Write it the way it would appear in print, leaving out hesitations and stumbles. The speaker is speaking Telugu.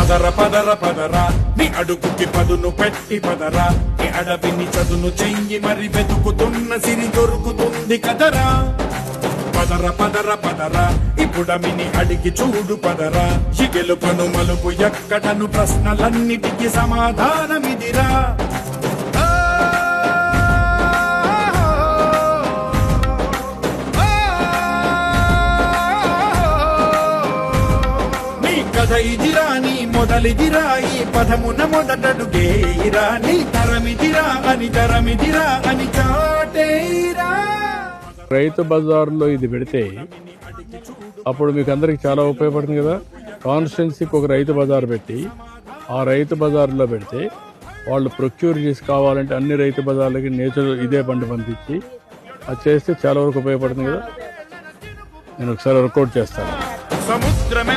పదర పదర పదరా నీ అడుగుకి పదును పెట్టి పదరా నీ అడవిని చదును చెయ్యి మరి వెతుకుతున్న సిరి దొరుకుతుంది కదరా పదర పదర పదరా ఇప్పుడమిని అడిగి చూడు పదరా ఈ గెలుపను మలుపు ఎక్కడను ప్రశ్నలన్నిటికీ సమాధానమిదిరా కథ ఇదిరా నీ మొదలిదిరా ఈ పదమున మొదటడుగేరా నీ తరమిదిరా అని చాటేరా. రైతు బజార్లో ఇది పెడితే అప్పుడు మీకు అందరికి చాలా ఉపయోగపడుతుంది కదా. కాన్స్టిట్యున్సీకి ఒక రైతు బజార్ పెట్టి ఆ రైతు బజార్లో పెడితే వాళ్ళు ప్రొక్యూర్ చేసి కావాలంటే అన్ని రైతు బజార్లకి నేచురల్ ఇదే పంట పంపించి అది చేస్తే చాలా వరకు ఉపయోగపడుతుంది కదా. నేను ఒకసారి వర్కౌట్ చేస్తాను. సముద్రమే